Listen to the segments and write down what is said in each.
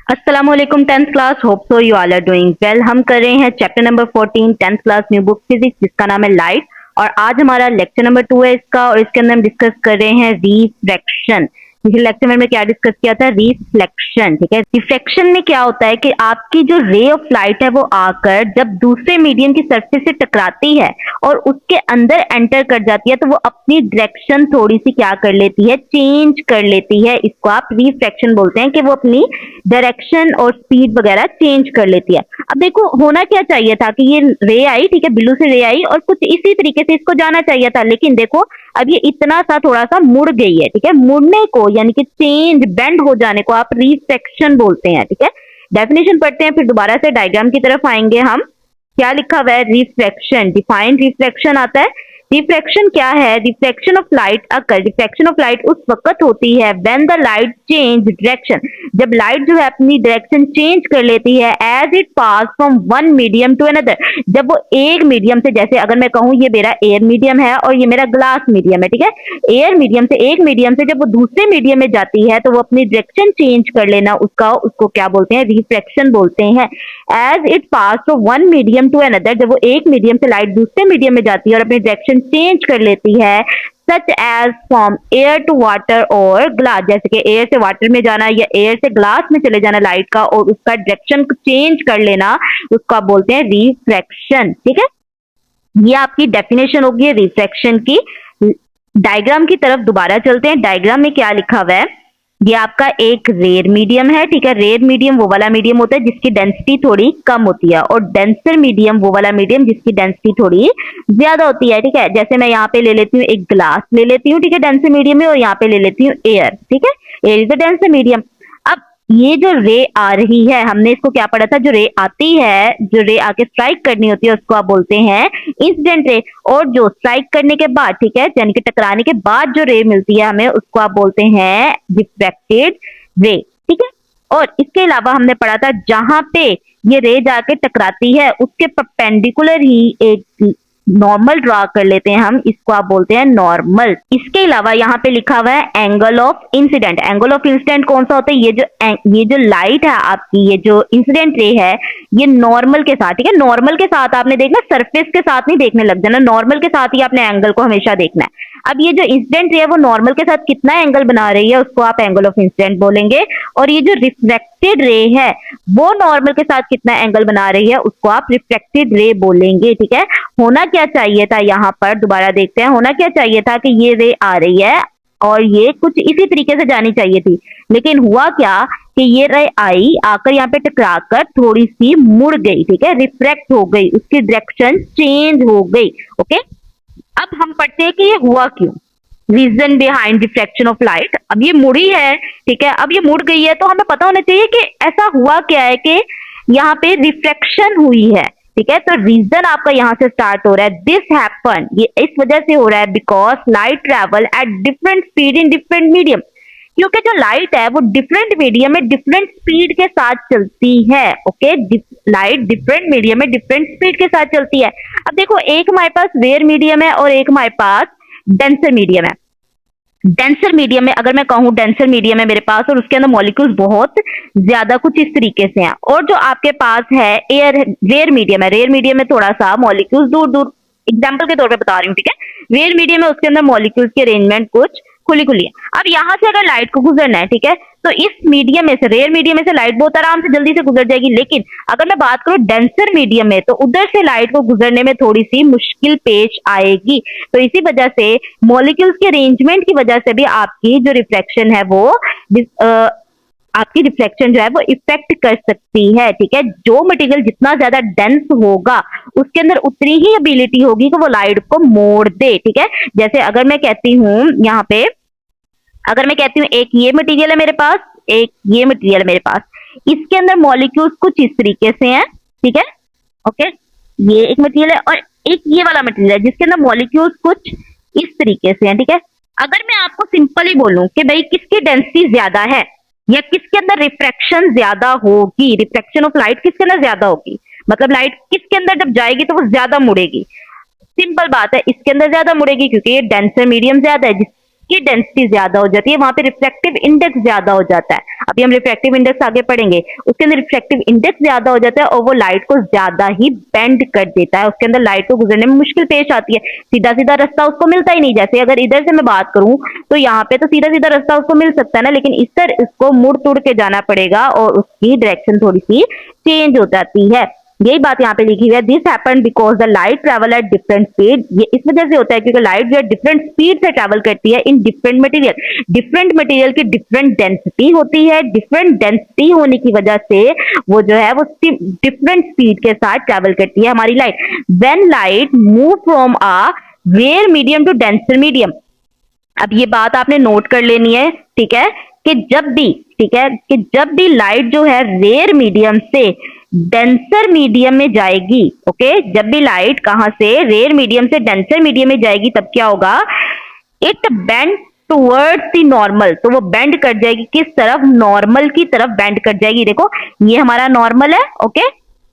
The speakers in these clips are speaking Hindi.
अस्सलाम वालेकुम 10th class. Hope so you all are doing well. हम कर रहे हैं chapter number 14 10th class new book physics, जिसका नाम है लाइट। और आज हमारा लेक्चर नंबर 2 है इसका, और इसके अंदर हम डिस्कस कर रहे हैं रिफ्रैक्शन। पिछले लेक्चर में हमने क्या डिस्कस किया था? रिफ्लेक्शन। ठीक है, रिफ्रैक्शन में क्या होता है कि आपकी जो रे ऑफ लाइट है वो आकर जब दूसरे मीडियम की सरफेस से टकराती है और उसके अंदर एंटर कर जाती है, तो वो अपनी डायरेक्शन थोड़ी सी क्या कर लेती है? चेंज कर लेती है। इसको आप रिफ्रैक्शन बोलते हैं कि वो अपनी डायरेक्शन और स्पीड वगैरह चेंज कर लेती है। अब देखो, होना क्या चाहिए था कि ये रे आई, ठीक है, ब्लू से रे आई और कुछ इसी तरीके से इसको जाना चाहिए था, लेकिन देखो अब ये इतना सा थोड़ा सा मुड़ गई है। ठीक है, मुड़ने को यानी कि चेंज, बेंड हो जाने को आप रिफ्रैक्शन बोलते हैं। ठीक है, डेफिनेशन पढ़ते हैं, फिर दोबारा से डायग्राम की तरफ आएंगे हम। क्या लिखा हुआ है? रिफ्रैक्शन। डिफाइन रिफ्रैक्शन आता है। रिफ्रैक्शन क्या है? Reflection of light occur, reflection of light उस वक्त होती है when the light change direction, जब लाइट जो है अपनी डायरेक्शन चेंज कर लेती है as it pass from one medium to another, जब वो एक मीडियम से, जैसे अगर मैं कहूँ ये मेरा एयर मीडियम है और ये मेरा ग्लास मीडियम है, ठीक है, एयर मीडियम से, एक मीडियम से जब वो दूसरे मीडियम में जाती है तो वो अपनी डायरेक्शन चेंज कर लेना, उसको क्या बोलते हैं? रिफ्रैक्शन बोलते हैं। As it pass from one medium to another, जब वो एक मीडियम से लाइट दूसरे मीडियम में जाती है और अपनी डायरेक्शन चेंज कर लेती है, such as from air to water और ग्लास, जैसे कि एयर से वाटर में जाना या एयर से ग्लास में चले जाना लाइट का और उसका डायरेक्शन चेंज कर लेना, उसको आप बोलते हैं रिफ्रैक्शन। ठीक है, ये आपकी डेफिनेशन होगी रिफ्रैक्शन की। डायग्राम की तरफ दोबारा चलते हैं। डायग्राम में क्या लिखा हुआ है? ये आपका एक रेयर मीडियम है। ठीक है, रेयर मीडियम वो वाला मीडियम होता है जिसकी डेंसिटी थोड़ी कम होती है, और डेंसर मीडियम वो वाला मीडियम जिसकी डेंसिटी थोड़ी ज्यादा होती है। ठीक है, जैसे मैं यहाँ पे ले लेती हूँ, एक ग्लास ले लेती हूँ, ठीक है, डेंसर मीडियम में, और यहाँ पे ले लेती हूँ एयर। ठीक है, air is the denser medium. अब ये जो रे आ रही है, हमने इसको क्या पढ़ा था? जो रे आती है, जो रे आके स्ट्राइक करनी होती है, उसको आप बोलते हैं इंसिडेंट रे। और जो स्ट्राइक करने के बाद, ठीक है, यानी कि टकराने के बाद जो रे मिलती है हमें, उसको आप बोलते हैं रिफ्रैक्टेड रे। ठीक है, और इसके अलावा हमने पढ़ा था जहां पे ये रे जाके टकराती है उसके परपेंडिकुलर ही एक नॉर्मल ड्रा कर लेते हैं हम, इसको आप बोलते हैं नॉर्मल। इसके अलावा यहाँ पे लिखा हुआ है angle of incident. Angle of incident कौन सा होता है? ये जो लाइट है आपकी, ये जो इंसिडेंट रे है, ये नॉर्मल के साथ, ठीक है, नॉर्मल के साथ आपने देखना, सरफेस के साथ नहीं देखने लग जाना, नॉर्मल के साथ ही आपने एंगल को हमेशा देखना है। अब ये जो इंसिडेंट रे है वो नॉर्मल के साथ कितना एंगल बना रही है, उसको आप एंगल ऑफ इंसिडेंट बोलेंगे। और ये जो रिफ्लेक्टेड रे है वो नॉर्मल के साथ कितना एंगल बना रही है, उसको आप रिफ्लेक्टेड रे बोलेंगे। ठीक है, होना क्या चाहिए था यहाँ पर? दोबारा देखते हैं, होना क्या चाहिए था कि ये रे आ रही है और ये कुछ इसी तरीके से जानी चाहिए थी, लेकिन हुआ क्या कि ये रे आई, आकर यहाँ पे टकराकर थोड़ी सी मुड़ गई। ठीक है, रिफ्रैक्ट हो गई, उसकी डायरेक्शन चेंज हो गई। ओके, अब हम पढ़ते हैं कि ये हुआ क्यों, reason behind reflection of light. अब ये मुड़ी है, ठीक है, अब ये मुड़ गई है, तो हमें पता होना चाहिए कि ऐसा हुआ क्या है कि यहाँ पे रिफ्लेक्शन हुई है। ठीक है, तो रीजन आपका यहाँ से स्टार्ट हो रहा है। दिस हैपन, ये इस वजह से हो रहा है because light travel at different speed in different medium, क्योंकि जो लाइट है वो डिफरेंट मीडियम में डिफरेंट स्पीड के साथ चलती है। ओके, लाइट डिफरेंट मीडियम में डिफरेंट स्पीड के साथ चलती है। अब देखो, एक हमारे पास रेयर मीडियम है और एक हमारे पास डेंसर मीडियम है। डेंसर मीडियम में अगर मैं कहूँ, डेंसर मीडियम है मेरे पास और उसके अंदर मॉलिक्यूल्स बहुत ज्यादा कुछ इस तरीके से हैं, और जो आपके पास है एयर, रेयर मीडियम है, रेयर मीडियम में थोड़ा सा मॉलिक्यूल्स दूर दूर, एग्जाम्पल के तौर पे बता रही हूँ, ठीक है, रेयर मीडियम है, उसके अंदर मॉलिक्यूल्स की अरेंजमेंट कुछ खुली खुली है। अब यहाँ से अगर लाइट को गुजरना है, ठीक है, तो इस मीडियम में से, रेयर मीडियम में से लाइट बहुत आराम से जल्दी से गुजर जाएगी, लेकिन अगर मैं बात करूं डेंसर मीडियम में, तो उधर से लाइट को गुजरने में थोड़ी सी मुश्किल पेश आएगी। तो इसी वजह से मॉलिक्यूल्स के अरेंजमेंट की वजह से भी आपकी जो रिफ्लेक्शन है वो आपकी रिफ्लेक्शन जो है वो इफेक्ट कर सकती है। ठीक है, जो मटेरियल जितना ज्यादा डेंस होगा उसके अंदर उतनी ही एबिलिटी होगी कि वो लाइट को मोड़ दे। ठीक है, जैसे अगर मैं कहती हूँ यहाँ पे, अगर मैं कहती हूँ एक ये मटेरियल है मेरे पास, एक ये मटेरियल है मेरे पास, इसके अंदर मॉलिक्यूल्स कुछ इस तरीके से हैं। ठीक है, ओके, ये एक मटेरियल है और एक ये वाला मटेरियल है जिसके अंदर मॉलिक्यूल्स कुछ इस तरीके से हैं। ठीक है, अगर मैं आपको सिंपली बोलूं कि भाई किसकी डेंसिटी ज्यादा है या किसके अंदर रिफ्रैक्शन ज्यादा होगी, रिफ्लेक्शन ऑफ लाइट किसके अंदर ज्यादा होगी, मतलब लाइट किसके अंदर जब जाएगी तो वो ज्यादा मुड़ेगी। सिंपल बात है, इसके अंदर ज्यादा मुड़ेगी क्योंकि ये डेंसर मीडियम ज्यादा है, की डेंसिटी ज्यादा हो जाती है, वहां पे रिफ्रैक्टिव इंडेक्स ज्यादा हो जाता है। अभी हम रिफ्रैक्टिव इंडेक्स आगे पढ़ेंगे, उसके अंदर रिफ्रैक्टिव इंडेक्स ज्यादा हो जाता है और वो लाइट को ज्यादा ही बेंड कर देता है, उसके अंदर लाइट को गुजरने में मुश्किल पेश आती है, सीधा सीधा रास्ता उसको मिलता ही नहीं। जैसे अगर इधर से मैं बात करूं तो यहाँ पे तो सीधा सीधा रास्ता उसको मिल सकता है ना, लेकिन इस तरह इसको मुड़ तुड़ के जाना पड़ेगा और उसकी डायरेक्शन थोड़ी सी चेंज हो जाती है। यही बात यहाँ पे लिखी हुई है, this happen because the light travel at different speed. ये इस वजह से होता है क्योंकि लाइट जो है डिफरेंट स्पीड से ट्रेवल करती है in different material. Different material की डिफरेंट डेंसिटी होती है, डिफरेंट डेंसिटी होने की वजह से वो जो है वो डिफरेंट स्पीड के साथ ट्रेवल करती है हमारी light. When light move from a rare medium to denser medium, अब ये बात आपने नोट कर लेनी है, ठीक है, कि जब भी, ठीक है, कि जब भी लाइट जो है रेयर मीडियम से डेंसर मीडियम में जाएगी, ओके, जब भी लाइट कहां से रेयर मीडियम से डेंसर मीडियम में जाएगी तब क्या होगा, it bend towards the normal, तो वो बेंड कर जाएगी किस तरफ, नॉर्मल की तरफ बेंड कर जाएगी। देखो ये हमारा नॉर्मल है, ओके,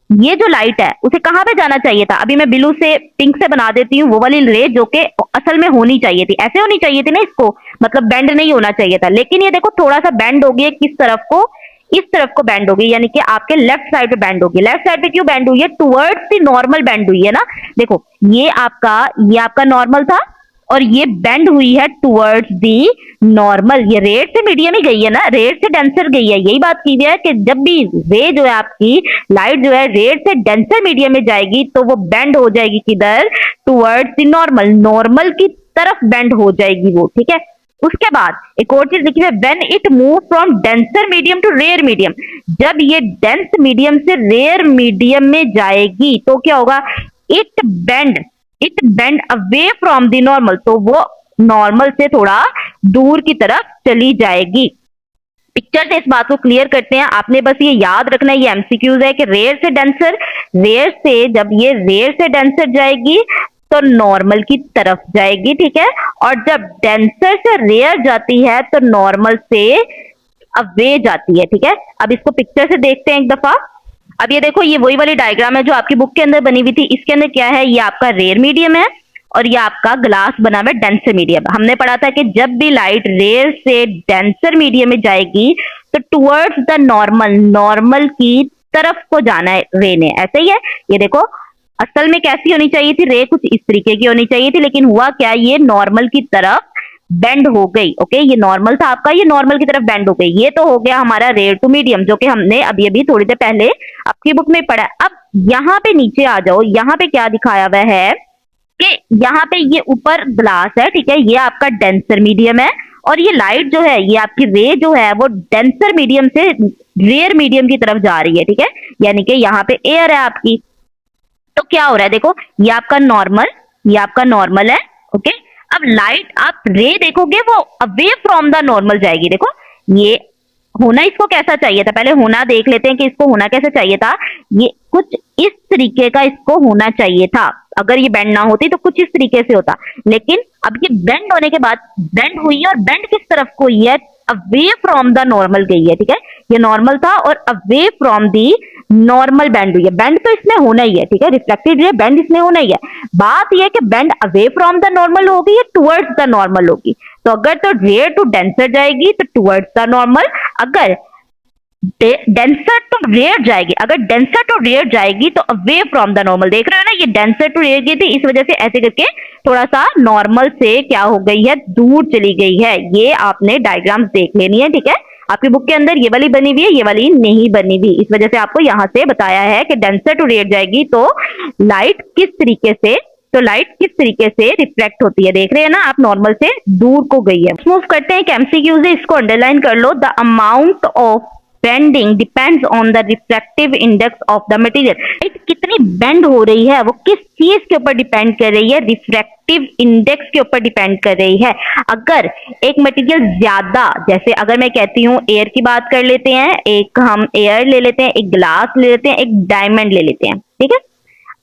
ये जो लाइट है उसे कहां पे जाना चाहिए था, अभी मैं ब्लू से पिंक से बना देती हूँ वो वाली रे जो कि असल में होनी चाहिए थी, ऐसे होनी चाहिए थी ना इसको, मतलब बेंड नहीं होना चाहिए था, लेकिन ये देखो थोड़ा सा बेंड हो गया, किस तरफ को, इस तरफ को बेंड हो गई, यानी कि आपके लेफ्ट साइड पे बेंड होगी। लेफ्ट साइड पे क्यों बेंड हुई है, टुवर्ड्स द नॉर्मल बेंड हुई है ना। देखो ये आपका नॉर्मल था और ये बेंड हुई है टुवर्ड्स दी नॉर्मल, ये रेड से मीडियम ही गई है ना, रेड से डेंसर गई है। यही बात की है कि जब भी रे जो है आपकी लाइट जो है रेड से डेंसर मीडियम में जाएगी तो वो बेंड हो जाएगी किधर, टुवर्ड्स दी नॉर्मल, नॉर्मल की तरफ बेंड हो जाएगी वो, ठीक है। उसके बाद एक और चीज लिखी है, when it move from denser medium to rare medium, जब ये डेंस मीडियम से रेयर मीडियम में जाएगी तो क्या होगा, it bend it bend away from the normal, तो वो नॉर्मल से थोड़ा दूर की तरफ चली जाएगी। पिक्चर से इस बात को क्लियर करते हैं, आपने बस ये याद रखना है, ये एमसीक्यूज है कि रेयर से डेंसर, रेयर से जब ये रेयर से डेंसर जाएगी तो नॉर्मल की तरफ जाएगी, ठीक है, और जब डेंसर से रेयर जाती है तो नॉर्मल से अवे जाती है, ठीक है। अब इसको पिक्चर से देखते हैं एक दफा। अब ये देखो ये वही वाली डायग्राम है जो आपकी बुक के अंदर बनी हुई थी, इसके अंदर क्या है, ये आपका रेयर मीडियम है और ये आपका ग्लास बना हुआ है डेंसर मीडियम। हमने पढ़ा था कि जब भी लाइट रेयर से डेंसर मीडियम में जाएगी तो टुवर्ड्स द नॉर्मल, नॉर्मल की तरफ को जाना है रे ने, ऐसे ही है। ये देखो असल में कैसी होनी चाहिए थी, रे कुछ इस तरीके की होनी चाहिए थी, लेकिन हुआ क्या, ये नॉर्मल की तरफ बेंड हो गई, ओके, ये नॉर्मल था आपका, ये नॉर्मल की तरफ बेंड हो गई। ये तो हो गया हमारा रेयर टू मीडियम जो कि हमने अभी अभी थोड़ी देर पहले आपकी बुक में पढ़ा। अब यहाँ पे नीचे आ जाओ, यहाँ पे क्या दिखाया हुआ है कि यहाँ पे ये ऊपर ग्लास है, ठीक है, ये आपका डेंसर मीडियम है और ये लाइट जो है, ये आपकी रे जो है वो डेंसर मीडियम से रेयर मीडियम की तरफ जा रही है, ठीक है, यानी कि यहाँ पे एयर है आपकी। तो क्या हो रहा है, देखो ये आपका नॉर्मल, ये आपका नॉर्मल है, ओके। अब लाइट आप रे देखोगे वो अवे फ्रॉम द नॉर्मल जाएगी। देखो ये होना इसको कैसा चाहिए था, पहले होना देख लेते हैं कि इसको होना कैसे चाहिए था। ये कुछ इस तरीके का इसको होना चाहिए था, अगर ये बेंड ना होती तो कुछ इस तरीके से होता, लेकिन अब ये बेंड होने के बाद बेंड हुई है और बेंड किस तरफ को हुई है, अवे फ्रॉम द नॉर्मल गई है, ठीक है, ये नॉर्मल था और away from the normal bend हुई है। बेंड तो इसमें होना ही है, ठीक है, रिफ्लेक्टेड रे बेंड इसमें होना ही है। बात यह है कि bend away from the normal होगी या टुवर्ड्स द नॉर्मल होगी, तो अगर तो रेयर टू डेंसर जाएगी तो टुवर्ड्स द नॉर्मल, अगर डेंसर टू रेयर जाएगी, अगर डेंसर टू रेयर जाएगी तो अवे फ्रॉम द नॉर्मल। देख रहे हो ना, ये डेंसर टू रेयर गई थी, इस वजह से ऐसे करके थोड़ा सा नॉर्मल से क्या हो गई है, दूर चली गई है। ये आपने डायग्राम देख लेनी है, ठीक है, आपकी बुक के अंदर ये वाली बनी हुई है, ये वाली नहीं बनी हुई, इस वजह से आपको यहाँ से बताया है कि डेंसर टू रेयर जाएगी तो लाइट किस तरीके से, तो लाइट किस तरीके से रिफ्लेक्ट होती है, देख रहे हैं ना आप, नॉर्मल से दूर को गई है। मूव करते हैं एमसीक्यू से, इसको अंडरलाइन कर लो। The amount of bending depends on the refractive index of the material. Light कितनी बेंड हो रही है वो किस चीज के ऊपर डिपेंड कर रही है, रिफ्रैक्टिव इंडेक्स के ऊपर डिपेंड कर रही है। अगर एक मटेरियल ज्यादा, जैसे अगर मैं कहती हूँ एयर की बात कर लेते हैं, एक हम एयर ले लेते हैं, एक ग्लास ले लेते हैं, एक डायमंड ले लेते हैं, ठीक है।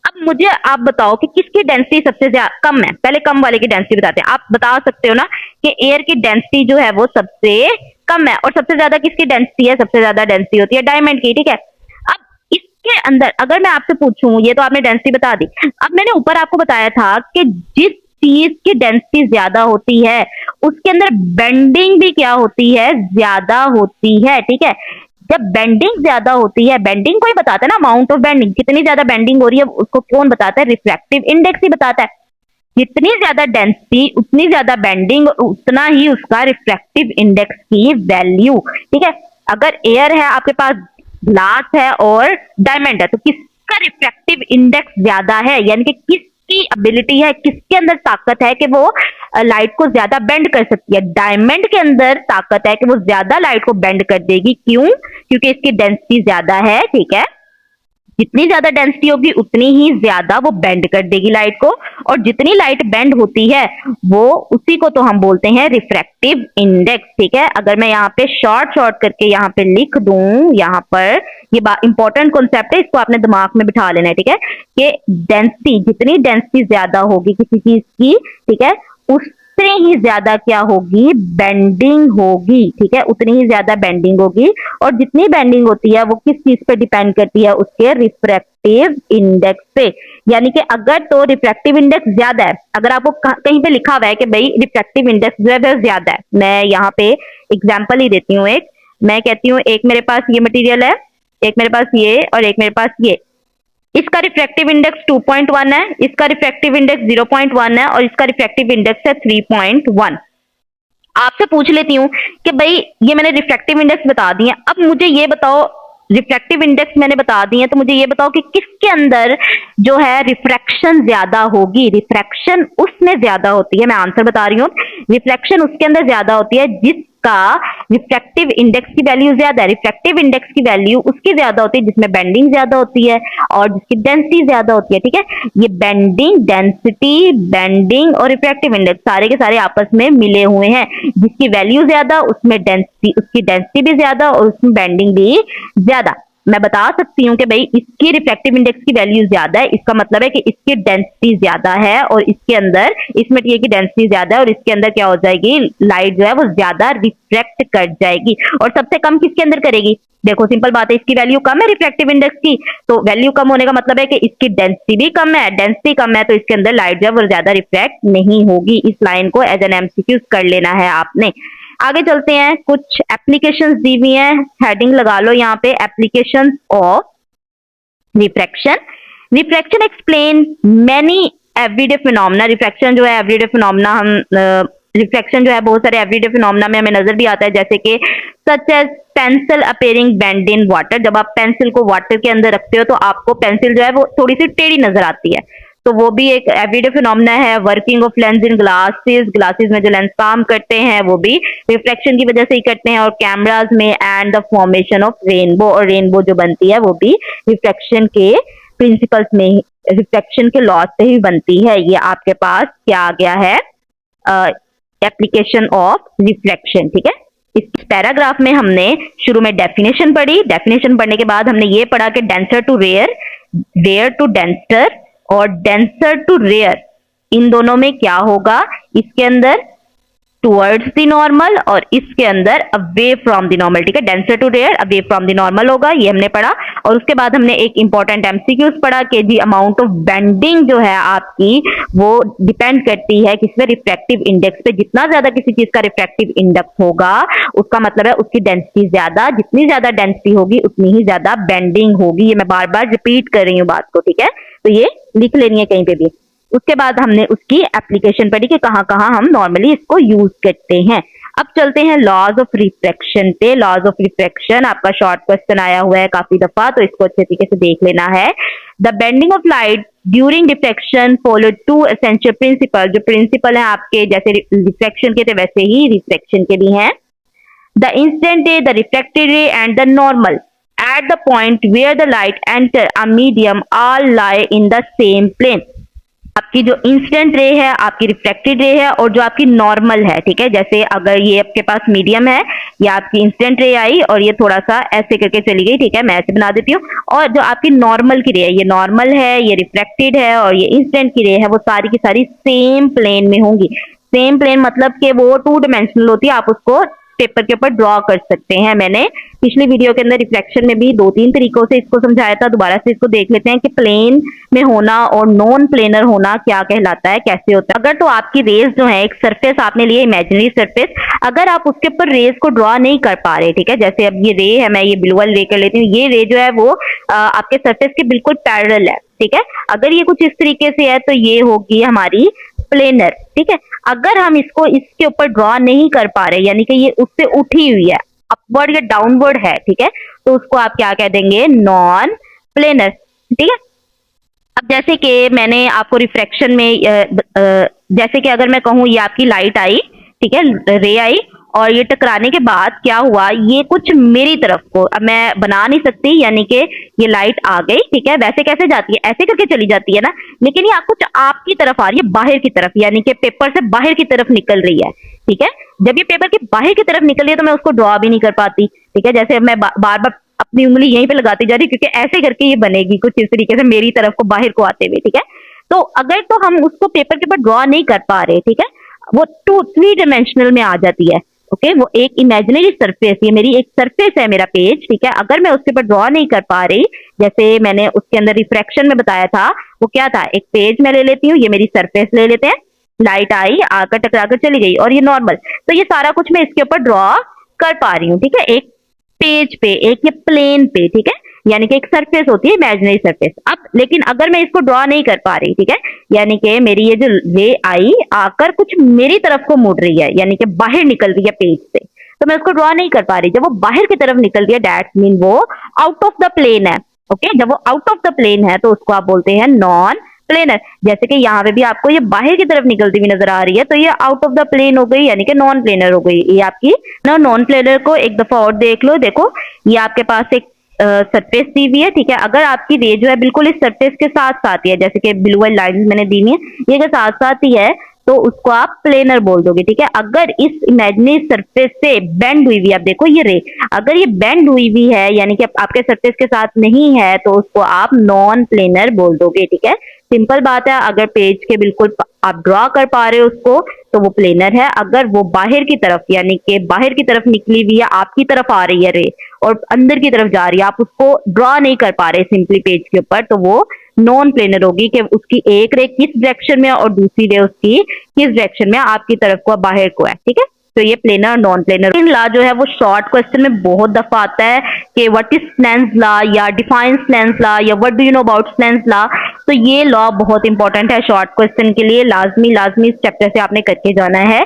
अब मुझे आप बताओ कि किसकी डेंसिटी सबसे ज्यादा कम है, पहले कम वाले की डेंसिटी बताते हैं। आप बता सकते हो ना कि एयर की डेंसिटी जो है वो सबसे कम है और सबसे ज्यादा किसकी डेंसिटी है, सबसे ज्यादा डेंसिटी होती है डायमंड की, ठीक है। अब इसके अंदर अगर मैं आपसे पूछूं, ये तो आपने डेंसिटी बता दी, अब मैंने ऊपर आपको बताया था कि जिस चीज की डेंसिटी ज्यादा होती है उसके अंदर बेंडिंग भी क्या होती है, ज्यादा होती है। ठीक है, जब बेंडिंग ज्यादा होती है, बेंडिंग को ही बताता है ना, अमाउंट ऑफ बेंडिंग, कितनी ज्यादा बेंडिंग हो रही है उसको कौन बताता है, रिफ्रैक्टिव इंडेक्स ही बताता है। जितनी ज्यादा डेंसिटी उतनी ज्यादा बेंडिंग, उतना ही उसका रिफ्रैक्टिव इंडेक्स की वैल्यू। ठीक है, अगर एयर है आपके पास, ग्लास है और डायमंड है, तो किसका रिफ्रैक्टिव इंडेक्स ज्यादा है, यानी कि किसकी एबिलिटी है, किसके अंदर ताकत है कि वो लाइट को ज्यादा बेंड कर सकती है। डायमंड के अंदर ताकत है कि वो ज्यादा लाइट को बेंड कर देगी। क्यों? क्योंकि इसकी डेंसिटी ज्यादा है। ठीक है, जितनी ज्यादा डेंसिटी होगी उतनी ही ज्यादा वो बेंड कर देगी लाइट को, और जितनी लाइट बेंड होती है वो, उसी को तो हम बोलते हैं रिफ्रैक्टिव इंडेक्स। ठीक है, अगर मैं यहाँ पे शॉर्ट शॉर्ट करके यहाँ पे लिख दूं, यहाँ पर ये इंपॉर्टेंट कॉन्सेप्ट है, इसको आपने दिमाग में बिठा लेना है। ठीक है, कि डेंसिटी, जितनी डेंसिटी ज्यादा होगी किसी चीज की, ठीक है, उतनी ही ज्यादा क्या होगी, बेंडिंग होगी। ठीक है, उतनी ही ज्यादा बेंडिंग होगी, और जितनी बेंडिंग होती है वो किस चीज पे डिपेंड करती है, उसके रिफ्रैक्टिव इंडेक्स पे। यानी कि अगर तो रिफ्रैक्टिव इंडेक्स ज्यादा है, अगर आपको कहीं पे लिखा हुआ है कि भाई रिफ्रैक्टिव इंडेक्स जो है वो ज्यादा है, मैं यहाँ पे एग्जाम्पल ही देती हूँ एक। मैं कहती हूँ एक मेरे पास ये मटेरियल है, एक मेरे पास ये, और एक मेरे पास ये। इसका रिफ्रैक्टिव इंडेक्स 2.1 है, इसका रिफ्रैक्टिव इंडेक्स 0.1 है, और इसका रिफ्रैक्टिव इंडेक्स है 3.1। आपसे पूछ लेती हूँ कि भाई ये मैंने रिफ्रैक्टिव इंडेक्स बता दिए, अब मुझे ये बताओ, रिफ्रैक्टिव इंडेक्स मैंने बता दिए, तो मुझे ये बताओ कि किसके अंदर जो है रिफ्रैक्शन ज्यादा होगी। रिफ्रैक्शन उसमें ज्यादा होती है, मैं आंसर बता रही हूँ, रिफ्रैक्शन उसके अंदर ज्यादा होती है जिसका रिफ्रैक्टिव इंडेक्स की वैल्यू ज्यादा है। रिफ्रैक्टिव इंडेक्स की वैल्यू उसकी ज्यादा होती है जिसमें बेंडिंग ज्यादा होती है और जिसकी डेंसिटी ज्यादा होती है। ठीक है, ये बेंडिंग, डेंसिटी, बेंडिंग और रिफ्रैक्टिव इंडेक्स सारे के सारे आपस में मिले हुए हैं। जिसकी वैल्यू ज्यादा उसमें डेंसिटी, उसकी डेंसिटी भी ज्यादा और उसमें बेंडिंग भी ज्यादा। मैं बता सकती हूँ कि भाई इसकी रिफ्रैक्टिव इंडेक्स की वैल्यू ज्यादा है, इसका मतलब है कि इसकी डेंसिटी ज्यादा है, और इसके अंदर, इस मटेरियल की डेंसिटी ज्यादा है और इसके अंदर क्या हो जाएगी, लाइट जो है वो ज्यादा रिफ्रैक्ट कर जाएगी। और सबसे कम किसके अंदर करेगी? देखो सिंपल बात है, इसकी वैल्यू कम है रिफ्रैक्टिव इंडेक्स की, तो वैल्यू कम होने का मतलब है कि इसकी डेंसिटी भी कम है, डेंसिटी कम है तो इसके अंदर लाइट जो है वो ज्यादा रिफ्रैक्ट नहीं होगी। इस लाइन को एज एन एमसीक्यू कर लेना है आपने। आगे चलते हैं, कुछ एप्लीकेशंस दी हुई हैं, हेडिंग लगा लो यहाँ पे, applications of refraction. Refraction explain many everyday phenomena. Refraction जो है एवरीडे फिनोमेना, हम रिफ्लेक्शन जो है बहुत सारे एवरीडे फिनोमेना में हमें नजर भी आता है, जैसे कि such as pencil appearing bend in water. जब आप पेंसिल को वाटर के अंदर रखते हो तो आपको पेंसिल जो है वो थोड़ी सी टेढ़ी नजर आती है, तो वो भी एक एवरीडे फिनोमेना है। Working of lens in glasses, glasses में जो लेंस काम करते हैं वो भी रिफ्लेक्शन की वजह से ही करते हैं। और कैमराज में and the formation of rainbow, और रेनबो जो बनती है वो भी रिफ्लेक्शन के प्रिंसिपल्स में, रिफ्लेक्शन के लॉ से ही बनती है। ये आपके पास क्या आ गया है, एप्लीकेशन ऑफ रिफ्लेक्शन। ठीक है, इस पैराग्राफ में हमने शुरू में डेफिनेशन पढ़ी, डेफिनेशन पढ़ने के बाद हमने ये पढ़ा कि denser to rare, rare to denser और डेंसर टू रेयर, इन दोनों में क्या होगा, इसके अंदर टुवर्ड्स द नॉर्मल और इसके अंदर अवे फ्रॉम द नॉर्मल। ठीक है, denser to rare, away from the normal होगा, ये हमने पढ़ा। और उसके बाद हमने एक इंपॉर्टेंट एमसीक्यूज पढ़ा कि जी अमाउंट ऑफ बेंडिंग जो है आपकी वो डिपेंड करती है किस पे, रिफ्रैक्टिव इंडेक्स पे। जितना ज्यादा किसी चीज का रिफ्रैक्टिव इंडेक्स होगा उसका मतलब है उसकी डेंसिटी ज्यादा, जितनी ज्यादा डेंसिटी होगी उतनी ही ज्यादा बेंडिंग होगी। ये मैं बार बार रिपीट कर रही हूँ बात को, ठीक है, तो ये लिख लेनी है कहीं पे भी। उसके बाद हमने उसकी एप्लीकेशन पढ़ी कि कहां कहां हम नॉर्मली इसको यूज करते हैं। अब चलते हैं लॉज ऑफ रिफ्रैक्शन पे। लॉज ऑफ रिफ्रैक्शन आपका शॉर्ट क्वेश्चन आया हुआ है काफी दफा, तो इसको अच्छे तरीके से देख लेना है। The bending of light during refraction follow two essential principle. जो प्रिंसिपल है आपके, जैसे रिफ्रैक्शन के थे वैसे ही रिफ्रैक्शन के भी हैं। The incident ray, the refracted रे and the normal at the point where the light enter a medium all lie in the same plane। आपकी जो इंसिडेंट रे है, आपकी रिफ्लेक्टेड रे है, और जो आपकी नॉर्मल है, ठीक है, जैसे अगर ये आपके पास मीडियम है, या आपकी इंसिडेंट रे आई और ये थोड़ा सा ऐसे करके चली गई, ठीक है, मैं ऐसे बना देती हूँ। और जो आपकी नॉर्मल की रे है, ये नॉर्मल है, ये रिफ्लेक्टेड है और ये इंसिडेंट की रे है, वो सारी की सारी सेम प्लेन में होंगी। सेम प्लेन मतलब कि वो टू डायमेंशनल होती है, आप उसको पेपर के ऊपर ड्रॉ कर सकते हैं। मैंने पिछली वीडियो के अंदर रिफ्लेक्शन में भी 2-3 तरीकों से इसको समझाया था। दोबारा से इसको देख लेते हैं कि प्लेन में होना और नॉन प्लेनर होना क्या कहलाता है, कैसे होता है। अगर तो आपकी रेज जो है, एक सरफेस आपने लिए इमेजिनरी सरफेस, अगर आप उसके ऊपर रेज को ड्रॉ नहीं कर पा रहे, ठीक है, जैसे अब ये रे है, मैं ये ब्लू वाली रे कर लेती हूँ, ये रे जो है वो आपके सरफेस के बिल्कुल पैरेलल है, ठीक है। अगर ये कुछ इस तरीके से है तो ये होगी हमारी प्लेनर, ठीक है। अगर हम इसको इसके ऊपर ड्रॉ नहीं कर पा रहे, यानी कि ये उससे उठी हुई है, अपवर्ड या डाउनवर्ड है, ठीक है, तो उसको आप क्या कह देंगे, नॉन प्लेनर, ठीक है। अब जैसे कि मैंने आपको रिफ्रैक्शन में जैसे कि अगर मैं कहूँ ये आपकी लाइट आई, ठीक है, रे आई, और ये टकराने के बाद क्या हुआ, ये कुछ मेरी तरफ को, अब मैं बना नहीं सकती, यानी कि ये लाइट आ गई, ठीक है, वैसे कैसे जाती है, ऐसे करके चली जाती है ना, लेकिन ये कुछ आपकी तरफ आ रही है, बाहर की तरफ, यानी कि पेपर से बाहर की तरफ निकल रही है, ठीक है। जब ये पेपर के बाहर की तरफ निकल रही है तो मैं उसको ड्रॉ भी नहीं कर पाती, ठीक है। जैसे मैं बार बार अपनी उंगली यहीं पे लगाती जा रही हूँ, क्योंकि ऐसे करके ये बनेगी कुछ इस तरीके से मेरी तरफ को बाहर को आते हुए, ठीक है। तो अगर तो हम उसको पेपर के ऊपर ड्रॉ नहीं कर पा रहे, ठीक है, वो 3 डायमेंशनल में आ जाती है, ओके। वो एक इमेजिनरी सरफेस, ये मेरी एक सरफेस है, मेरा पेज, ठीक है। अगर मैं उसके ऊपर ड्रॉ नहीं कर पा रही, जैसे मैंने उसके अंदर रिफ्रैक्शन में बताया था, वो क्या था, एक पेज मैं ले लेती हूँ, ये मेरी सरफेस ले लेते हैं, लाइट आई, आकर टकराकर चली गई, और ये नॉर्मल, तो ये सारा कुछ मैं इसके ऊपर ड्रॉ कर पा रही हूँ, ठीक है, एक पेज पे, एक ये प्लेन पे, ठीक है, यानी कि एक सरफेस होती है इमेजिनरी सरफेस। अब लेकिन अगर मैं इसको ड्रॉ नहीं कर पा रही, ठीक है, यानी कि मेरी ये जो रे आई आकर कुछ मेरी तरफ को मुड़ रही है, यानी कि बाहर निकल रही है पेज से, तो मैं उसको ड्रॉ नहीं कर पा रही। जब वो बाहर की तरफ निकल रही है, दैट मीन वो आउट ऑफ द प्लेन है, ओके। जब वो आउट ऑफ द प्लेन है तो उसको आप बोलते हैं नॉन प्लेनर। जैसे कि यहाँ पे भी आपको ये बाहर की तरफ निकलती हुई नजर आ रही है, तो ये आउट ऑफ द प्लेन हो गई, यानी कि नॉन प्लेनर हो गई। ये आपकी नॉन प्लेनर को एक दफा और देख लो, देखो ये आपके पास एक सरफेस दी हुई है, ठीक है। अगर आपकी रे जो है बिल्कुल इस सरफेस के साथ साथ ही है, जैसे कि ब्लू वाली लाइन मैंने दी हुई है, ये अगर साथ साथ ही है तो उसको आप प्लेनर बोल दोगे, ठीक है। अगर इस इमेजिनरी सरफेस से बेंड हुई हुई, आप देखो ये रे अगर ये बेंड हुई हुई है, यानी कि आपके सरफेस के साथ नहीं है, तो उसको आप नॉन प्लेनर बोल दोगे, ठीक है। सिंपल बात है, अगर पेज के बिल्कुल आप ड्रॉ कर पा रहे हो उसको तो वो प्लेनर है। अगर वो बाहर की तरफ, यानी कि बाहर की तरफ निकली हुई है, आपकी तरफ आ रही है रे और अंदर की तरफ जा रही है, आप उसको ड्रॉ नहीं कर पा रहे सिंपली पेज के ऊपर, तो वो नॉन प्लेनर होगी कि उसकी एक रे किस डायरेक्शन में है और दूसरी रे उसकी किस डायरेक्शन में, आपकी तरफ को बाहर को है, ठीक है। तो ये प्लेनर और नॉन प्लेनर लॉ जो है वो शॉर्ट क्वेश्चन में बहुत दफा आता है कि व्हाट इज स्नेल्स लॉ या डिफाइन स्नेल्स लॉ या what do you know about Snell's law. तो ये लॉ बहुत इंपॉर्टेंट है शॉर्ट क्वेश्चन के लिए, लाजमी इस चैप्टर से आपने करके जाना है।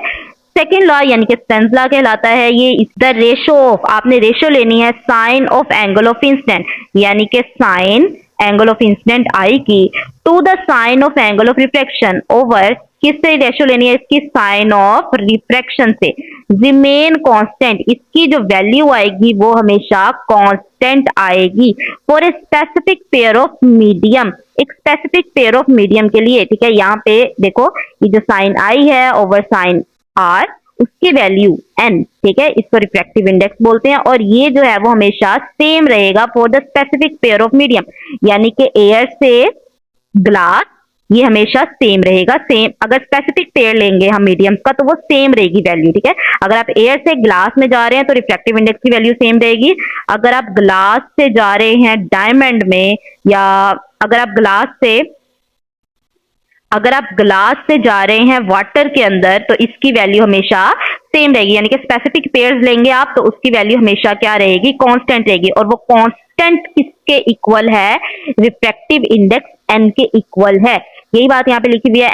सेकेंड लॉ यानी कि स्नेल्स लॉ कहलाता है ये, इज द रेशो ऑफ, आपने रेशो लेनी है sine of angle of incident, यानी कि sine angle of incident i की to the sine of angle of reflection over, किससे रेशो लेनी है, इसकी साइन ऑफ रिफ्रैक्शन से, रिमेन कांस्टेंट, इसकी जो वैल्यू आएगी वो हमेशा कांस्टेंट आएगी for a specific pair of medium, एक स्पेसिफिक पेयर ऑफ मीडियम के लिए, ठीक है। यहाँ पे देखो ये जो साइन आई है ओवर साइन आर, उसकी वैल्यू n, ठीक है, इसको रिफ्रैक्टिव इंडेक्स बोलते हैं, और ये जो है वो हमेशा सेम रहेगा for the specific pair of medium, यानी कि एयर से ग्लास, ये हमेशा सेम रहेगा। सेम अगर स्पेसिफिक पेयर लेंगे हम मीडियम्स का तो वो सेम रहेगी वैल्यू, ठीक है। अगर आप एयर से ग्लास में जा रहे हैं तो रिफ्रैक्टिव इंडेक्स की वैल्यू सेम रहेगी। अगर आप ग्लास से जा रहे हैं डायमंड में, या अगर आप ग्लास से जा रहे हैं वाटर के अंदर, तो इसकी वैल्यू हमेशा सेम रहेगी, यानी कि स्पेसिफिक पेयर्स लेंगे आप तो उसकी वैल्यू हमेशा क्या रहेगी, कांस्टेंट रहेगी। और वो कांस्टेंट किसके इक्वल है, रिफ्रैक्टिव इंडेक्स n के इक्वल है। यही बात यहाँ पे लिखी हुई है,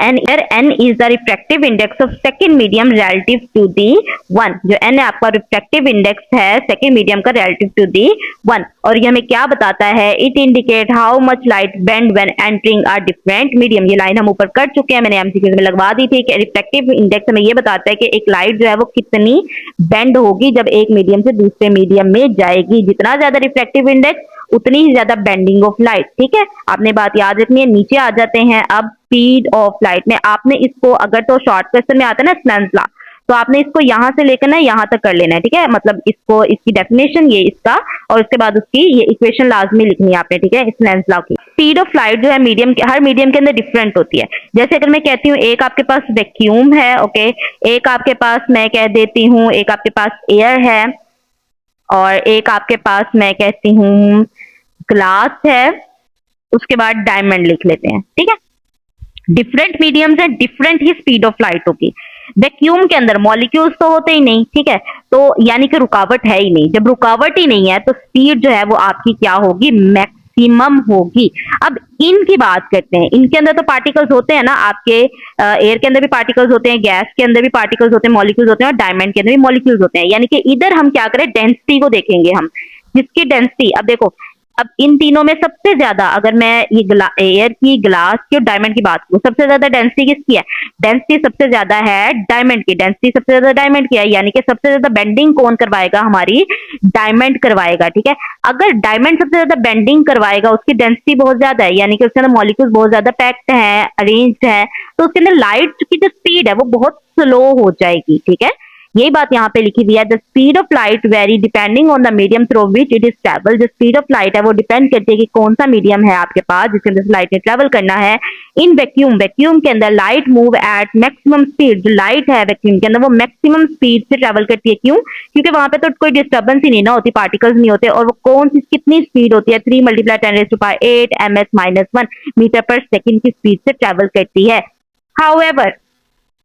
n is the refractive index of second medium relative to the 1, जो n है आपका रिफ्रैक्टिव इंडेक्स है सेकंड मीडियम का रिलेटिव टू दी 1। और ये हमें क्या बताता है, it indicate how much light bend when entering a different medium. ये लाइन हम ऊपर कर चुके हैं, मैंने एमसीक्यू में लगवा दी थी कि रिफ्रैक्टिव इंडेक्स हमें ये बताता है कि एक लाइट जो है वो कितनी बेंड होगी जब एक मीडियम से दूसरे मीडियम में जाएगी। जितना ज्यादा रिफ्रैक्टिव इंडेक्स उतनी ही ज्यादा बेंडिंग ऑफ लाइट, ठीक है। आपने बात याद रखनी है। नीचे आ जाते हैं अब स्पीड ऑफ लाइट में। आपने इसको अगर तो शॉर्ट क्वेश्चन में आता है ना स्नेल्स लॉ, तो आपने इसको यहाँ से लेकर ना यहाँ तक कर लेना है, ठीक है। मतलब इसको, इसकी डेफिनेशन ये इसका, और उसके बाद उसकी ये इक्वेशन लाजमी लिखनी है आपने, ठीक है, इस लेंस लॉ की। स्पीड ऑफ लाइट जो है मीडियम के, हर मीडियम के अंदर डिफरेंट होती है। जैसे अगर मैं कहती हूँ एक आपके पास वैक्यूम है, ओके, एक आपके पास मैं कह देती हूँ, एक आपके पास एयर है, और एक आपके पास मैं कहती हूँ ग्लास है, उसके बाद डायमंड लिख लेते हैं, ठीक है। डिफरेंट मीडियम्स है, different he speed of light होगी। वैक्यूम के अंदर मॉलिक्यूल्स तो होते ही नहीं, ठीक है, तो यानी कि रुकावट है ही नहीं। जब रुकावट ही नहीं है तो स्पीड जो है वो आपकी क्या होगी, मैक्सिमम होगी। अब इनकी बात करते हैं, इनके अंदर तो पार्टिकल्स होते हैं ना, आपके एयर के अंदर भी पार्टिकल्स होते हैं, गैस के अंदर भी पार्टिकल्स होते हैं, मॉलिक्यूल्स होते हैं, और डायमंड के अंदर भी मॉलिक्यूल्स होते हैं। यानी कि इधर हम क्या करें, डेंसिटी को देखेंगे हम, जिसकी डेंसिटी, अब देखो, अब इन तीनों में सबसे ज्यादा, अगर मैं ये एयर की, ग्लास की और डायमंड की बात करूं, सबसे ज्यादा डेंसिटी किसकी है, डेंसिटी सबसे ज्यादा है डायमंड की, डेंसिटी सबसे ज्यादा डायमंड की है। यानी कि सबसे ज्यादा बेंडिंग कौन करवाएगा, हमारी डायमंड करवाएगा, ठीक है। अगर डायमंड सबसे ज्यादा बेंडिंग करवाएगा, उसकी डेंसिटी बहुत ज्यादा है, यानी कि उसके अंदर मॉलिक्यूल्स बहुत ज्यादा पैक्ड हैं, अरेंज्ड हैं, तो उसके अंदर लाइट की जो स्पीड है वो बहुत स्लो हो जाएगी, ठीक है। यही बात यहाँ पे लिखी हुई है, the speed of light very depending on the medium through which it is travel. जो स्पीड ऑफ लाइट है वो डिपेंड करती है कि कौन सा मीडियम है आपके पास जिसके अंदर लाइट ने ट्रेवल करना है। इन वैक्यूम, वैक्यूम के अंदर light move at maximum speed. जो लाइट है वैक्यूम के अंदर वो मैक्सिमम स्पीड से ट्रेवल करती है। क्यों? क्योंकि वहां पे तो कोई डिस्टर्बेंस ही नहीं ना होती, पार्टिकल्स नहीं होते, और वो कौन सी कितनी स्पीड होती है, 3 × 10⁻⁸ ms-1 मीटर पर सेकेंड की स्पीड से ट्रेवल करती है। हाउएवर,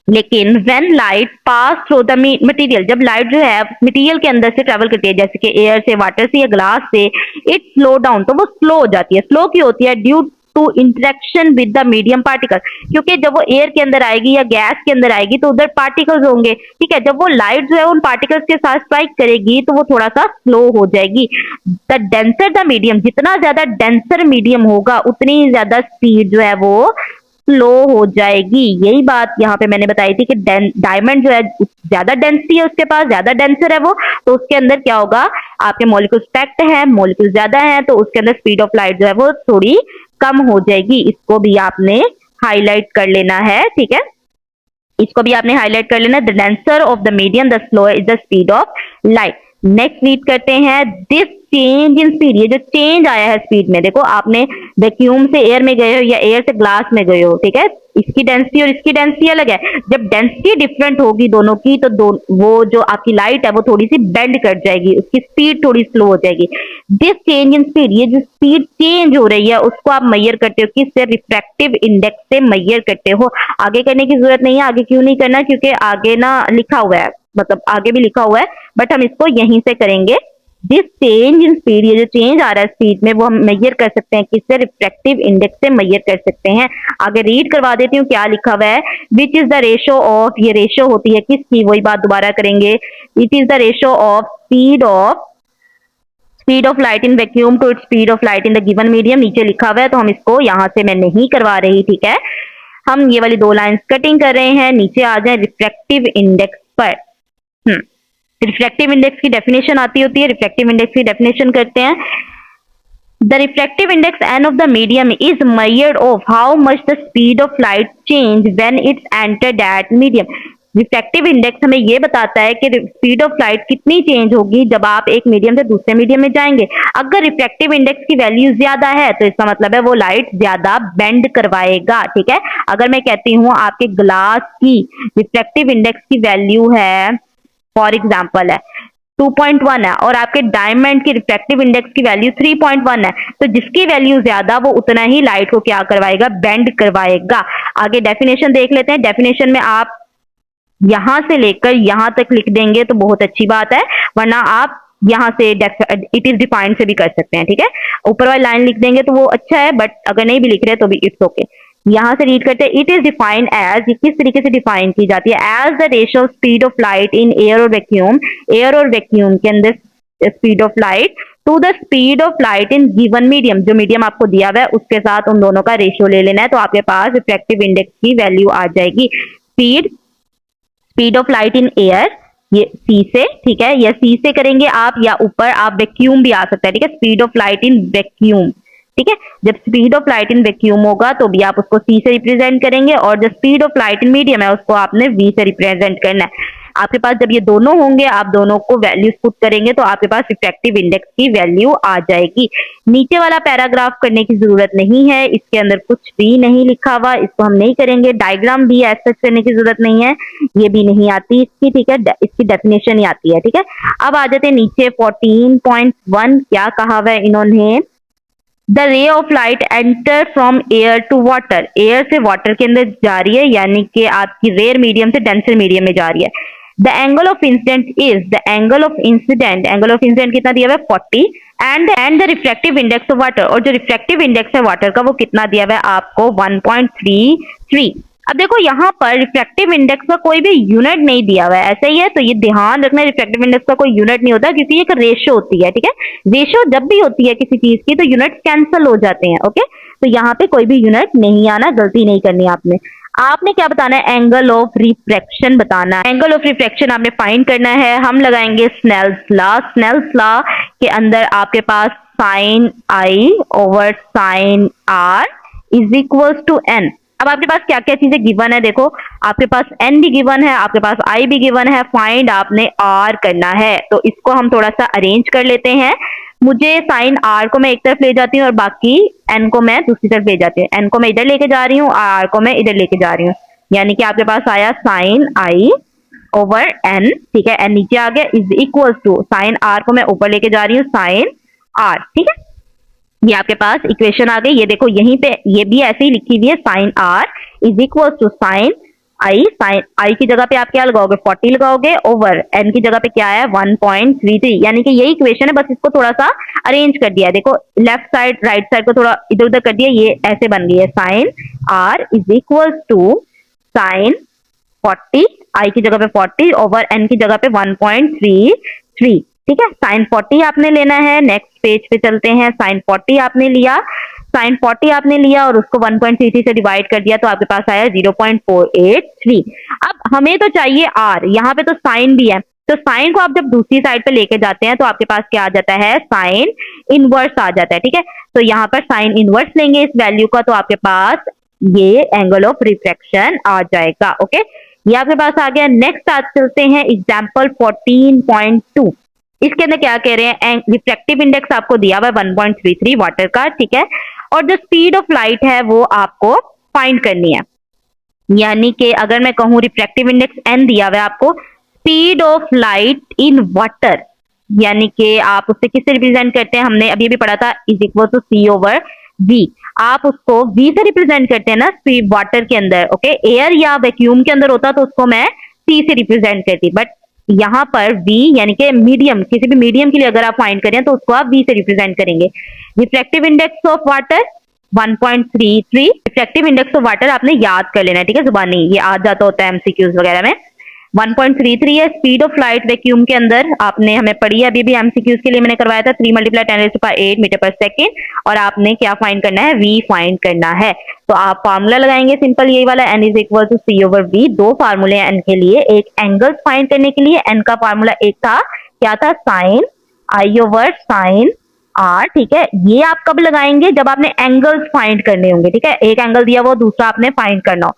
लेकिन when light pass through the material, जब लाइट जो है मटेरियल के अंदर से ट्रेवल करती है, जैसे कि एयर से, वाटर से या ग्लास से, इट स्लो डाउन, तो वो स्लो हो जाती है। स्लो क्यों होती है? Due to interaction with the medium particle. क्योंकि जब वो एयर के अंदर आएगी या गैस के अंदर आएगी तो उधर पार्टिकल्स होंगे, ठीक है। जब वो लाइट जो है उन पार्टिकल्स के साथ स्ट्राइक करेगी तो वो थोड़ा सा स्लो हो जाएगी। द डेंसर द मीडियम, जितना ज्यादा डेंसर मीडियम होगा उतनी ज्यादा स्पीड जो है वो स्लो हो जाएगी। यही बात यहाँ पे मैंने बताई थी कि डायमंड जो है ज्यादा डेंसिटी है, उसके पास ज्यादा डेंसर है वो, तो उसके अंदर क्या होगा, आपके मॉलिक्यूल्स पैक्ड है, मॉलिक्यूल्स ज्यादा है, तो उसके अंदर स्पीड ऑफ लाइट जो है वो थोड़ी कम हो जाएगी। इसको भी आपने हाईलाइट कर लेना है, ठीक है, इसको भी आपने हाईलाइट कर लेना। The denser of the medium the slow is the speed of light. Next read करते हैं, दिस चेंज इन स्पीड, ये जो चेंज आया है स्पीड में, देखो आपने वैक्यूम से एयर में गए हो या एयर से ग्लास में गए हो, ठीक है, इसकी डेंसिटी और इसकी डेंसिटी अलग है। जब डेंसिटी डिफरेंट होगी दोनों की तो वो जो आपकी लाइट है वो थोड़ी सी बेंड कर जाएगी, उसकी स्पीड थोड़ी स्लो हो जाएगी। दिस चेंज इन स्पीड, ये जो स्पीड चेंज हो रही है उसको आप मेजर करते हो, किससे? रिफ्रैक्टिव इंडेक्स से मेजर करते हो। आगे करने की जरूरत नहीं है, आगे क्यों नहीं करना, क्योंकि आगे ना लिखा हुआ है, मतलब आगे भी लिखा हुआ है, बट हम इसको यहीं से करेंगे। दिस चेंज इन स्पीड, ये जो चेंज आ रहा है स्पीड में वो हम मेजर कर सकते हैं, किससे? रिफ्रैक्टिव इंडेक्स से मेजर कर सकते हैं। आगे रीड करवा देती हूँ क्या लिखा हुआ है। Which is the ratio of, ये रेशो होती है किसकी, वही बात दोबारा करेंगे। It is the ratio of speed of light in vacuum to its speed of light in the given medium. नीचे लिखा हुआ है तो हम इसको यहाँ से मैं नहीं करवा रही, ठीक है। हम ये वाली 2 लाइन्स कटिंग कर रहे हैं, नीचे आ जाए रिफ्रैक्टिव इंडेक्स पर। रिफ्रैक्टिव इंडेक्स की डेफिनेशन आती होती है, रिफ्रैक्टिव इंडेक्स की डेफिनेशन करते हैं। The refractive index n of the medium is measured of how much the speed of light change when it's enter that medium. Refractive index हमें ये बताता है कि स्पीड ऑफ लाइट कितनी चेंज होगी जब आप एक मीडियम से दूसरे मीडियम में जाएंगे। अगर रिफ्रैक्टिव इंडेक्स की वैल्यू ज्यादा है तो इसका मतलब है वो लाइट ज्यादा बेंड करवाएगा, ठीक है। अगर मैं कहती हूँ आपके ग्लास की रिफ्रैक्टिव इंडेक्स की वैल्यू है, फॉर एग्जाम्पल है 2.1 है, और आपके डायमंड की रिफ्रैक्टिव इंडेक्स की वैल्यू 3.1 है, तो जिसकी वैल्यू ज्यादा वो उतना ही लाइट को क्या करवाएगा, बेंड करवाएगा। आगे डेफिनेशन देख लेते हैं। डेफिनेशन में आप यहां से लेकर यहां तक लिख देंगे तो बहुत अच्छी बात है, वरना आप यहां से इट इज डिफाइंड से भी कर सकते हैं, ठीक है। ऊपर वाली लाइन लिख देंगे तो वो अच्छा है, बट अगर नहीं भी लिख रहे तो भी इट्स ओके। यहां से रीड करते हैं, इट इज डिफाइंड एज, किस तरीके से डिफाइन की जाती है, as the ratio of speed of light in air और वैक्यूम, एयर और वैक्यूम के अंदर speed of light to the speed of light in given medium. जो मीडियम आपको दिया हुआ है उसके साथ उन दोनों का रेशियो ले लेना है, तो आपके पास रिफ्रैक्टिव इंडेक्स की वैल्यू आ जाएगी। Speed of light in air, ये सी से, ठीक है, या सी से करेंगे आप, या ऊपर आप वैक्यूम भी आ सकता है, ठीक है। Speed of light in vacuum, ठीक है। जब speed of light in vacuum होगा तो भी आप उसको सी से रिप्रेजेंट करेंगे, और जो speed of light in medium है उसको आपने वी से रिप्रेजेंट करना है। आपके पास जब ये दोनों होंगे, आप दोनों को वैल्यूज पुट करेंगे तो आपके पास रिफ्रैक्टिव इंडेक्स की वैल्यू आ जाएगी। नीचे वाला पैराग्राफ करने की जरूरत नहीं है, इसके अंदर कुछ भी नहीं लिखा हुआ, इसको हम नहीं करेंगे। डायग्राम भी ऐसा करने की जरूरत नहीं है, ये भी नहीं आती इसकी, ठीक है, इसकी डेफिनेशन ही आती है, ठीक है। अब आ जाते हैं नीचे 14.1, क्या कहा हुआ है इन्होंने, the ray of light enter from air to water, air से वाटर के अंदर जा रही है, यानी कि आपकी रेयर मीडियम से डेंसर मीडियम में जा रही है। The angle of incident is, the angle of incident, angle of incident कितना दिया हुआ है 40, and the refractive index of water, और जो रिफ्रैक्टिव इंडेक्स है वाटर का वो कितना दिया हुआ है आपको 1.33। अब देखो यहाँ पर रिफ्रैक्टिव इंडेक्स का कोई भी यूनिट नहीं दिया हुआ है, ऐसा ही है, तो ये ध्यान रखना, रिफ्रैक्टिव इंडेक्स का कोई यूनिट नहीं होता क्योंकि एक रेशियो होती है, ठीक है। रेशियो जब भी होती है किसी चीज की तो यूनिट कैंसिल हो जाते हैं, ओके। तो यहाँ पे कोई भी यूनिट नहीं आना, गलती नहीं करनी आपने। आपने क्या बताना है, एंगल ऑफ रिफ्रैक्शन बताना है। एंगल ऑफ रिफ्रैक्शन आपने फाइंड करना है, हम लगाएंगे स्नेल्स लॉ। स्नेल्स लॉ के अंदर आपके पास sine i over sine r is equals to n. अब आपके पास क्या क्या चीजें गिवन है, देखो आपके पास n भी गिवन है, आपके पास i भी गिवन है, फाइंड आपने r करना है। तो इसको हम थोड़ा सा अरेंज कर लेते हैं। मुझे साइन r को मैं एक तरफ ले जाती हूँ और बाकी n को मैं दूसरी तरफ ले जाती हूँ। n को मैं इधर लेके जा रही हूँ, r को मैं इधर लेके जा रही हूँ, यानी कि आपके पास आया साइन i ओवर n, ठीक है, n नीचे आ गया, is equal to sine r को मैं ऊपर लेके जा रही हूँ साइन r, ठीक है। ये आपके पास इक्वेशन आ गई। ये देखो यहीं पे ये भी ऐसे ही लिखी हुई है, sine r is equal to sine i. Sine i की जगह पे आप क्या लगाओगे 40 लगाओगे, ओवर एन की जगह पे क्या है 1.33, यानी कि यही इक्वेशन है, बस इसको थोड़ा सा अरेंज कर दिया है। देखो लेफ्ट साइड राइट साइड को थोड़ा इधर उधर कर दिया, ये ऐसे बन गई है, sine r is equal to sine 40, i की जगह पे 40 ओवर एन की जगह पे 1.33, ठीक है। साइन 40 आपने लेना है। नेक्स्ट पेज पे चलते हैं, साइन 40 आपने लिया, साइन 40 आपने लिया और उसको 1.33 से डिवाइड कर दिया तो आपके पास आया 0.483। अब हमें तो चाहिए आर, यहाँ पे तो साइन भी है, तो साइन को आप जब दूसरी साइड पे लेके जाते हैं तो आपके पास क्या आ जाता है, साइन इनवर्स आ जाता है, ठीक है। तो यहाँ पर साइन इनवर्स लेंगे इस वैल्यू का, तो आपके पास ये एंगल ऑफ रिफ्रैक्शन आ जाएगा, ओके। ये आपके पास आ गया। नेक्स्ट आज चलते हैं एग्जाम्पल 14.2। इसके अंदर क्या कह रहे हैं, रिफ्रैक्टिव इंडेक्स आपको दिया हुआ है 1.33 वाटर का, ठीक है, और जो स्पीड ऑफ लाइट है वो आपको फाइंड करनी है। यानी कि अगर मैं कहूं रिफ्रैक्टिव इंडेक्स n दिया हुआ है आपको, speed of light in water, यानी कि आप उससे किससे रिप्रेजेंट करते हैं, हमने अभी भी पढ़ा था, is equal to c over v। आप उसको v से रिप्रेजेंट करते हैं ना स्पीड वाटर के अंदर, ओके। एयर या वैक्यूम के अंदर होता तो उसको मैं c से रिप्रेजेंट करती, बट यहाँ पर v यानी कि मीडियम, किसी भी मीडियम के लिए अगर आप फाइंड करें तो उसको आप v से रिप्रेजेंट करेंगे। Refractive index of water 1.33, refractive index of water आपने याद कर लेना है, ठीक है, जुबानी, ये आ जाता होता है एमसीक्यूज वगैरह में। 1.33 है। स्पीड ऑफ लाइट वैक्यूम के अंदर आपने हमें पढ़ी है, अभी भी एमसीक्यूज के लिए मैंने करवाया था, 3 × 10⁸ मीटर पर सेकेंड, और आपने क्या फाइंड करना है, v फाइंड करना है। तो आप फार्मूला लगाएंगे सिंपल यही वाला, n is equal to c over v। दो फार्मूले हैं n के लिए, एक एंगल्स फाइंड करने के लिए, n का फार्मूला एक था, क्या था, sine i over sine r, ठीक है। ये आप कब लगाएंगे, जब आपने एंगल्स फाइंड करने होंगे, ठीक है, एक एंगल दिया वो दूसरा आपने फाइंड करना हो।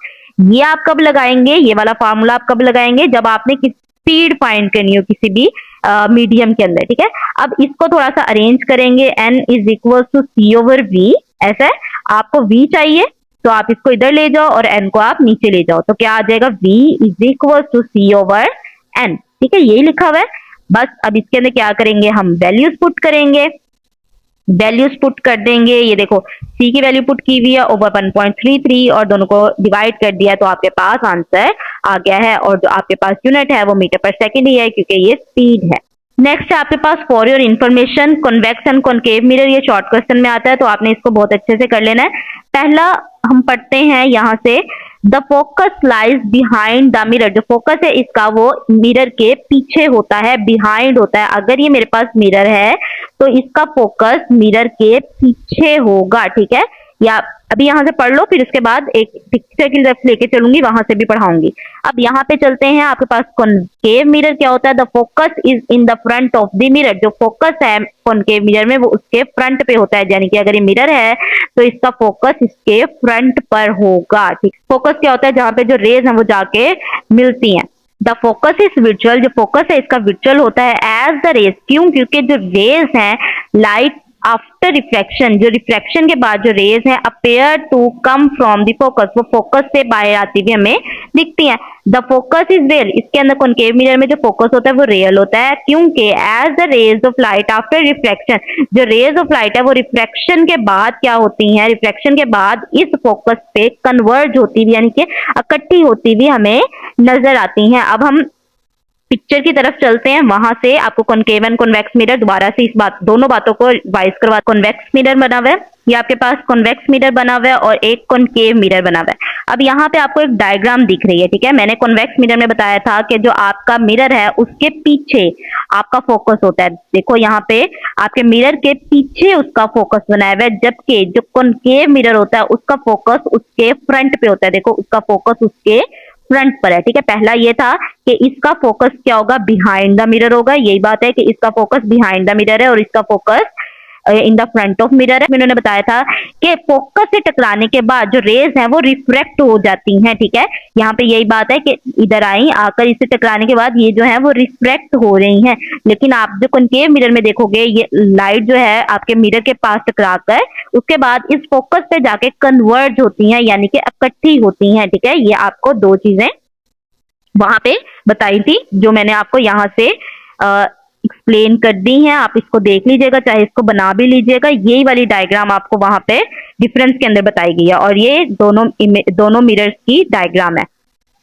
ये आप कब लगाएंगे, ये वाला फार्मूला आप कब लगाएंगे, जब आपने स्पीड फाइंड करनी हो किसी भी मीडियम के अंदर, ठीक है। अब इसको थोड़ा सा अरेंज करेंगे, n is equal to c over v, ऐसा है। आपको v चाहिए तो आप इसको इधर ले जाओ और n को आप नीचे ले जाओ, तो क्या आ जाएगा, v is equal to c over n, ठीक है, यही लिखा हुआ है। बस अब इसके अंदर क्या करेंगे, हम वैल्यूज पुट करेंगे, वैल्यूज पुट कर देंगे। ये देखो c की वैल्यू पुट की हुई है ओवर 1.33 और दोनों को डिवाइड कर दिया तो आपके पास आंसर आ गया है, और जो आपके पास यूनिट है वो मीटर पर सेकंड ही है क्योंकि ये स्पीड है। नेक्स्ट है आपके पास for your information, convex and concave mirror, ये शॉर्ट क्वेश्चन में आता है तो आपने इसको बहुत अच्छे से कर लेना है। पहला हम पढ़ते हैं यहाँ से, the focus lies behind the mirror, जो फोकस है इसका वो मिरर के पीछे होता है, बिहाइंड होता है। अगर ये मेरे पास मिरर है तो इसका फोकस मिरर के पीछे होगा, ठीक है। या अभी यहाँ से पढ़ लो, फिर उसके बाद एक पिक्चर की तरफ लेके चलूंगी, वहां से भी पढ़ाऊंगी। अब यहाँ पे चलते हैं, आपके पास कॉनकेव मिरर क्या होता है, the focus is in the front of the mirror, जो फोकस है कॉनकेव मिरर में वो उसके फ्रंट पे होता है, यानी कि अगर ये मिरर है तो इसका फोकस इसके फ्रंट पर होगा, ठीक। फोकस क्या होता है, जहां पे जो रेज है वो जाके मिलती हैं। द फोकस इज विजुअल, जो फोकस है इसका विजुअल होता है एज द रेज, क्यों? क्योंकि जो रेज हैं लाइट आफ्टर रिफ्लेक्शन, जो रिफ्लेक्शन के बाद जो रेज है appear to come from the focus, वो फोकस से बाहर आती हुई हमें दिखती हैं। द फोकस इज रियल, इसके अंदर कॉनकेव मिरर में जो फोकस होता है वो रियल होता है, क्योंकि as the rays of light after reflection, जो रेज ऑफ लाइट है वो रिफ्लेक्शन के बाद क्या होती हैं, रिफ्लेक्शन के बाद इस फोकस पे कन्वर्ज होती हुई यानी कि इकट्ठी होती हुई हमें नजर आती हैं। अब हम पिक्चर की तरफ चलते हैं, वहां से आपको कॉनकेव एंड कॉन्वेक्स मिरर दोबारा से इस बात दोनों बातों को वाइज करवा। कॉन्वेक्स मिरर बना हुआ है, ये आपके पास कॉन्वेक्स मिरर बना हुआ है और एक कॉनकेव मिरर बना हुआ है। अब यहाँ पे आपको एक डायग्राम दिख रही है, ठीक है। मैंने कॉन्वेक्स मिरर में बताया था कि जो आपका मिरर है उसके पीछे आपका फोकस होता है। देखो यहाँ पे आपके मिरर के पीछे उसका फोकस बनाया हुआ है, जबकि जो कॉनकेव मिरर होता है उसका फोकस उसके फ्रंट पे होता है। देखो उसका फोकस उसके फ्रंट पर है, ठीक है। पहला ये था कि इसका फोकस क्या होगा, बिहाइंड द मिरर होगा। यही बात है कि इसका फोकस बिहाइंड द मिरर है और इसका focus in the front of mirror है। मैंने बताया था कि फोकस से टकराने के बाद जो रेज है वो रिफ्रेक्ट हो जाती हैं, ठीक है। यहाँ पे यही बात है कि इधर आई आकर इससे टकराने के बाद ये जो है वो रिफ्रेक्ट हो रही हैं, लेकिन आप जो कॉनकेव मिरर में देखोगे ये लाइट जो है आपके मिरर के पास टकराकर उसके बाद इस फोकस पे जाके कन्वर्ज होती हैं यानी कि इकट्ठी होती हैं, ठीक है। ये आपको दो चीजें वहां पे बताई थी जो मैंने आपको यहाँ से एक्सप्लेन कर दी हैं। आप इसको देख लीजिएगा, चाहे इसको बना भी लीजिएगा। यही वाली डायग्राम आपको वहां पे डिफरेंस के अंदर बताई गई है और ये दोनों मिरर्स की डायग्राम है।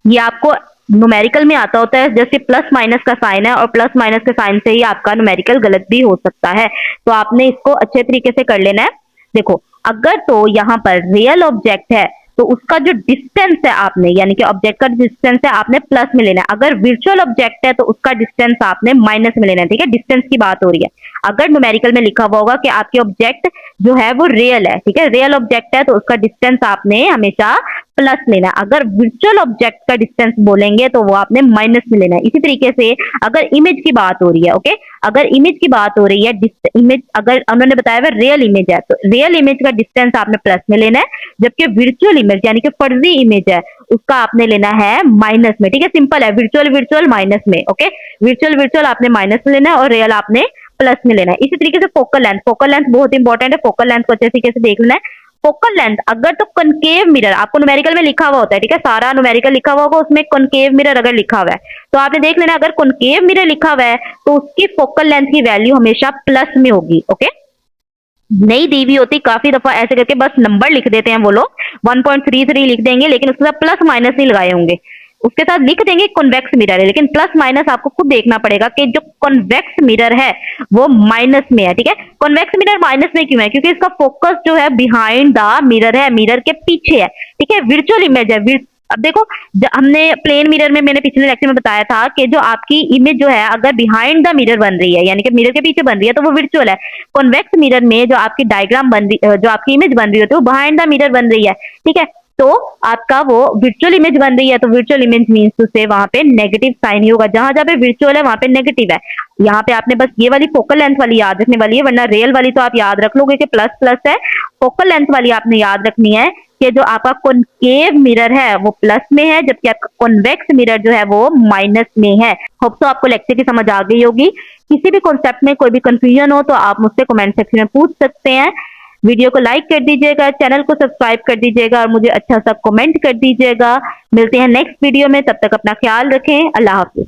ये आपको न्यूमेरिकल में आता होता है, जैसे प्लस माइनस का साइन है और प्लस माइनस के साइन से ही आपका न्यूमेरिकल गलत भी हो सकता है, तो आपने इसको अच्छे तरीके से कर लेना है। देखो अगर तो यहाँ पर रियल ऑब्जेक्ट है तो उसका जो डिस्टेंस है आपने यानी कि ऑब्जेक्ट का डिस्टेंस है आपने प्लस में लेना है। अगर वर्चुअल ऑब्जेक्ट है तो उसका डिस्टेंस आपने माइनस में लेना है, ठीक है। डिस्टेंस की बात हो रही है। अगर न्यूमेरिकल में लिखा हुआ होगा कि आपके ऑब्जेक्ट जो है वो रियल है, ठीक है, रियल ऑब्जेक्ट है तो उसका डिस्टेंस आपने हमेशा प्लस लेना है। अगर वर्चुअल ऑब्जेक्ट का डिस्टेंस बोलेंगे तो वो आपने माइनस में लेना है। इसी तरीके से अगर इमेज की बात हो रही है, ओके, अगर इमेज की बात हो रही है, इमेज अगर उन्होंने बताया हुआ रियल इमेज है तो रियल इमेज का डिस्टेंस आपने प्लस में लेना है, जबकि वर्चुअल इमेज यानी कि फर्जी इमेज है उसका आपने लेना है माइनस में, ठीक है। सिंपल है, वर्चुअल वर्चुअल माइनस में, ओके। वर्चुअल वर्चुअल आपने माइनस में लेना है और रियल आपने प्लस में लेना है। इसी तरीके से फोकल लेंथ बहुत इंपॉर्टेंट है। फोकल लेंथ को अच्छे तरीके से देख लेना है। फोकल लेंथ अगर तो कॉनकेव मिरर आपको न्यूमेरिकल में लिखा हुआ होता है, ठीक है, सारा न्यूमेरिकल लिखा हुआ होगा उसमें कॉनकेव मिरर अगर लिखा हुआ है तो आपने देख लेना अगर कॉनकेव मिरर लिखा हुआ है तो उसकी फोकल लेंथ की वैल्यू हमेशा प्लस में होगी, ओके। नहीं दी हुई होती, काफी दफा ऐसे करके बस नंबर लिख देते हैं वो लोग, 1.33 लिख देंगे लेकिन उसके साथ प्लस माइनस नहीं लगाए होंगे, उसके साथ लिख देंगे कॉन्वेक्स मिरर है, लेकिन प्लस माइनस आपको खुद देखना पड़ेगा कि जो कॉन्वेक्स मिरर है वो माइनस में है, ठीक है। कॉन्वेक्स मिरर माइनस में क्यों है, क्योंकि इसका फोकस जो है बिहाइंड द मिरर है, मिरर के पीछे है, ठीक है। वर्चुअल इमेज है। अब देखो हमने प्लेन मिरर में मैंने पिछले लेक्चर में बताया था कि जो आपकी इमेज जो है अगर बिहाइंड द मिरर बन रही है यानी कि मिरर के पीछे बन रही है तो वो वर्चुअल है। कॉन्वेक्स मिरर में जो आपकी डायग्राम बन रही जो आपकी इमेज बन रही होती है वो बिहाइंड द मिरर बन रही है, ठीक है। तो आपका वो वर्चुअल इमेज बन रही है तो वर्चुअल इमेज मींस टू से वहां पे नेगेटिव साइन ही होगा, जहां जहां पे वर्चुअल है वहां पे नेगेटिव है। यहाँ पे आपने बस ये वाली फोकल लेंथ वाली याद रखने वाली है, वरना रियल वाली तो आप याद रख लोगे कि प्लस प्लस है। फोकल लेंथ वाली आपने याद रखनी है कि जो आपका कॉनकेव मिरर है वो प्लस में है, जबकि आपका कॉन्वेक्स मिरर जो है वो माइनस में है। होप तो आपको लेक्चर की समझ आ गई होगी। किसी भी कॉन्सेप्ट में कोई भी कंफ्यूजन हो तो आप मुझसे कमेंट सेक्शन में पूछ सकते हैं। वीडियो को लाइक कर दीजिएगा, चैनल को सब्सक्राइब कर दीजिएगा और मुझे अच्छा सा कमेंट कर दीजिएगा। मिलते हैं नेक्स्ट वीडियो में, तब तक अपना ख्याल रखें। अल्लाह हाफिज।